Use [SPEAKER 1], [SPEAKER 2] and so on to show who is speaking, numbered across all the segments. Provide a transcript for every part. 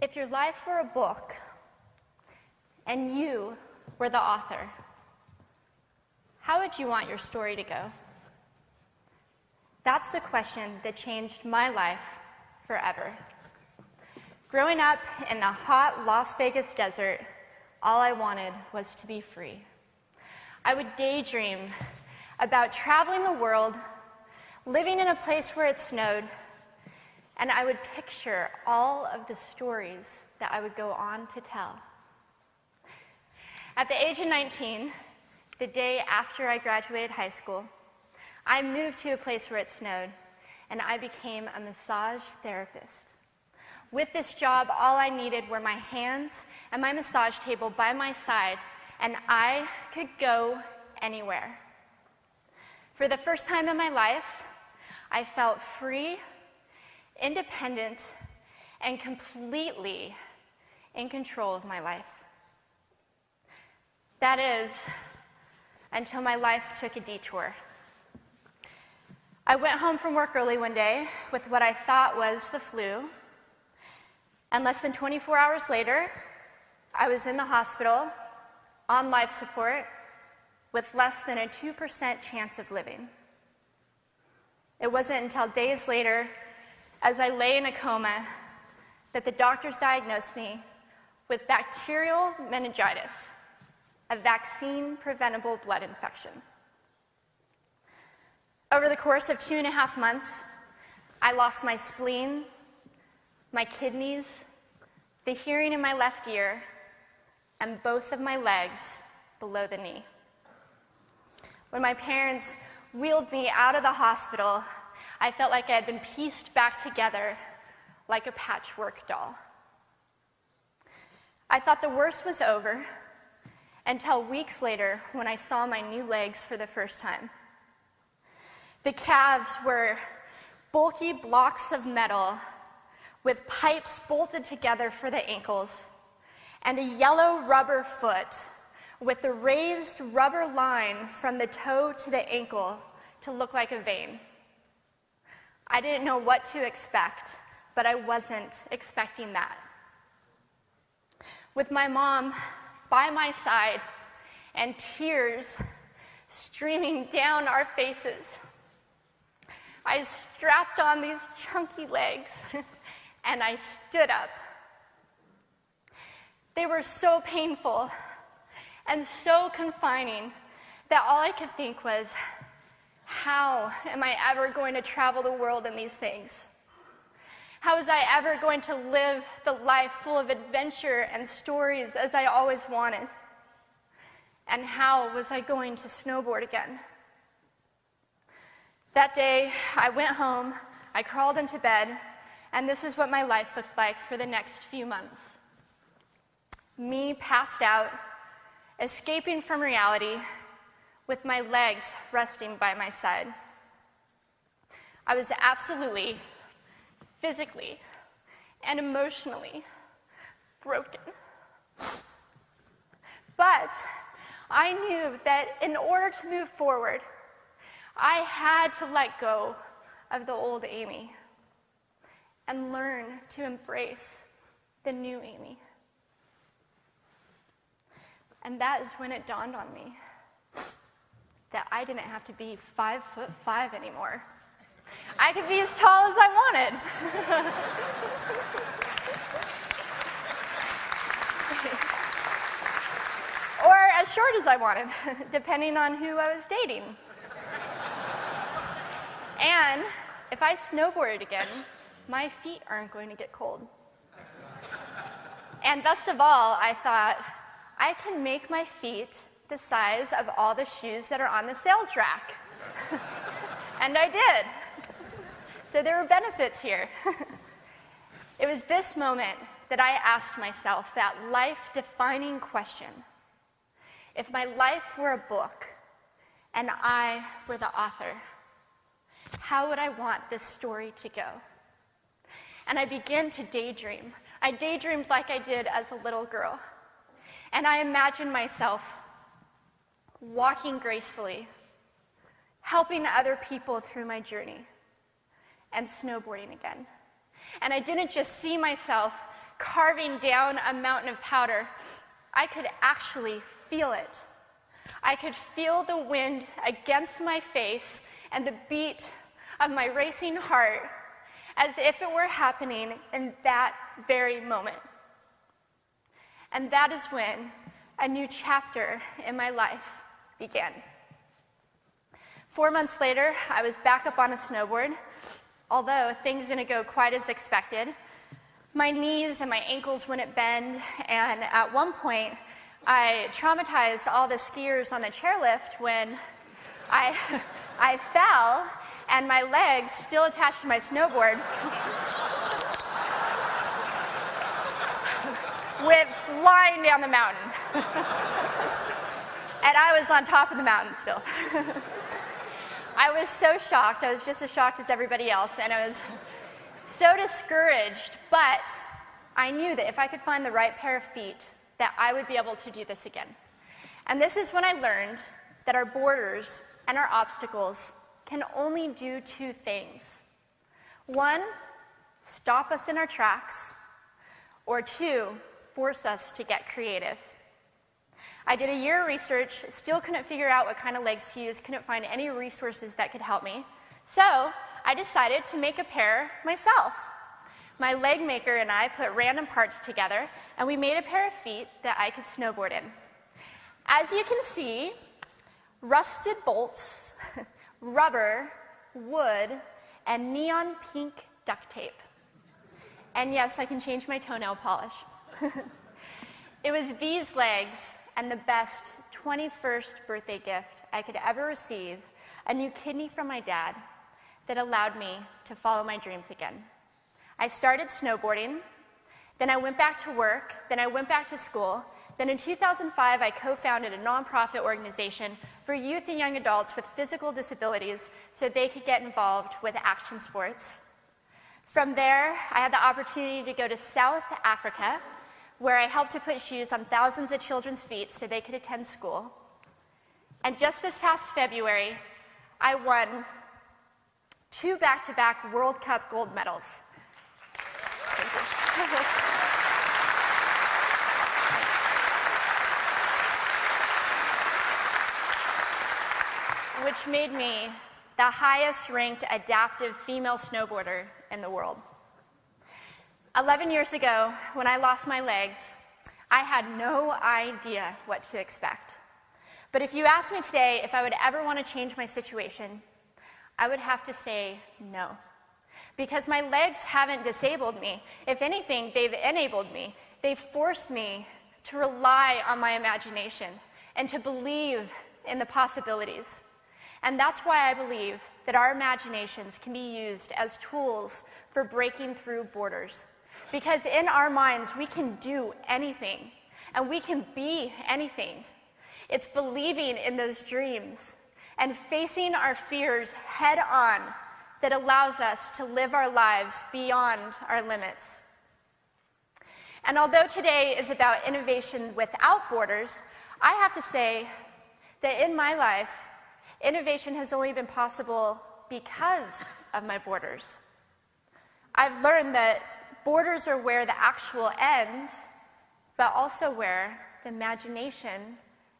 [SPEAKER 1] If your life were a book and you were the author, how would you want your story to go? That's the question that changed my life forever. Growing up in the hot Las Vegas desert, all I wanted was to be free. I would daydream about traveling the world, living in a place where it snowed, and I would picture all of the stories that I would go on to tell. At the age of 19, the day after I graduated high school, I moved to a place where it snowed, and I became a massage therapist. With this job, all I needed were my hands and my massage table by my side, and I could go anywhere. For the first time in my life, I felt free, independent, and completely in control of my life. That is, until my life took a detour. I went home from work early one day with what I thought was the flu, and less than 24 hours later, I was in the hospital on life support with less than a 2% chance of living. It wasn't until days later, as I lay in a coma, that the doctors diagnosed me with bacterial meningitis, a vaccine-preventable blood infection. Over the course of 2.5 months, I lost my spleen, my kidneys, the hearing in my left ear, and both of my legs below the knee. When my parents wheeled me out of the hospital, I felt like I had been pieced back together like a patchwork doll. I thought the worst was over until weeks later when I saw my new legs for the first time. The calves were bulky blocks of metal with pipes bolted together for the ankles, and a yellow rubber foot with the raised rubber line from the toe to the ankle to look like a vein. I didn't know what to expect, but I wasn't expecting that. With my mom by my side and tears streaming down our faces, I strapped on these chunky legs and I stood up. They were so painful and so confining that all I could think was, how am I ever going to travel the world in these things? How was I ever going to live the life full of adventure and stories as I always wanted? And how was I going to snowboard again? That day, I went home, I crawled into bed, and this is what my life looked like for the next few months. Me passed out, escaping from reality, with my legs resting by my side. I was absolutely, physically, and emotionally broken. But I knew that in order to move forward, I had to let go of the old Amy and learn to embrace the new Amy. And that is when it dawned on me that I didn't have to be 5'5" anymore. I could be as tall as I wanted. Or as short as I wanted, depending on who I was dating. And if I snowboarded again, my feet aren't going to get cold. And best of all, I thought, I can make my feet the size of all the shoes that are on the sales rack. And I did. So there were benefits here. It was this moment that I asked myself that life-defining question. If my life were a book and I were the author, how would I want this story to go? And I began to daydream. I daydreamed like I did as a little girl. And I imagined myself walking gracefully, helping other people through my journey, and snowboarding again. And I didn't just see myself carving down a mountain of powder, I could actually feel it. I could feel the wind against my face and the beat of my racing heart as if it were happening in that very moment. And that is when a new chapter in my life began. 4 months later, I was back up on a snowboard. Although things didn't go quite as expected, my knees and my ankles wouldn't bend, and at one point, I traumatized all the skiers on the chairlift when I fell, and my legs, still attached to my snowboard, went flying down the mountain. And I was on top of the mountain still. I was so shocked. I was just as shocked as everybody else, and I was so discouraged, but I knew that if I could find the right pair of feet, that I would be able to do this again. And this is when I learned that our borders and our obstacles can only do two things. One, stop us in our tracks, or two, force us to get creative. I did a year of research, still couldn't figure out what kind of legs to use, couldn't find any resources that could help me. So I decided to make a pair myself. My leg maker and I put random parts together, and we made a pair of feet that I could snowboard in. As you can see, rusted bolts, rubber, wood, and neon pink duct tape. And yes, I can change my toenail polish. It was these legs and the best 21st birthday gift I could ever receive, a new kidney from my dad, that allowed me to follow my dreams again. I started snowboarding, then I went back to work, then I went back to school, then in 2005 I co-founded a nonprofit organization for youth and young adults with physical disabilities so they could get involved with action sports. From there, I had the opportunity to go to South Africa, where I helped to put shoes on thousands of children's feet so they could attend school. And just this past February, I won 2 back-to-back World Cup gold medals. Thank you. Which made me the highest-ranked adaptive female snowboarder in the world. 11 years ago, when I lost my legs, I had no idea what to expect. But if you asked me today if I would ever want to change my situation, I would have to say no. Because my legs haven't disabled me. If anything, they've enabled me. They've forced me to rely on my imagination and to believe in the possibilities. And that's why I believe that our imaginations can be used as tools for breaking through borders. Because in our minds, we can do anything, and we can be anything. It's believing in those dreams and facing our fears head on that allows us to live our lives beyond our limits. And although today is about innovation without borders, I have to say that in my life, innovation has only been possible because of my borders. I've learned that borders are where the actual ends, but also where the imagination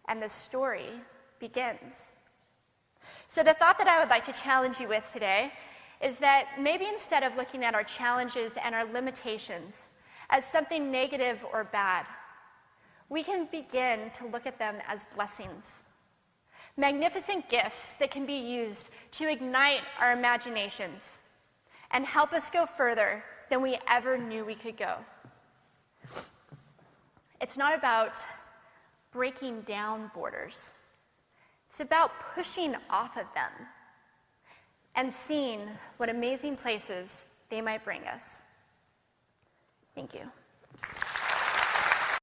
[SPEAKER 1] and the story begins. So the thought that I would like to challenge you with today is that maybe instead of looking at our challenges and our limitations as something negative or bad, we can begin to look at them as blessings. Magnificent gifts that can be used to ignite our imaginations and help us go further than we ever knew we could go. It's not about breaking down borders. It's about pushing off of them and seeing what amazing places they might bring us. Thank you.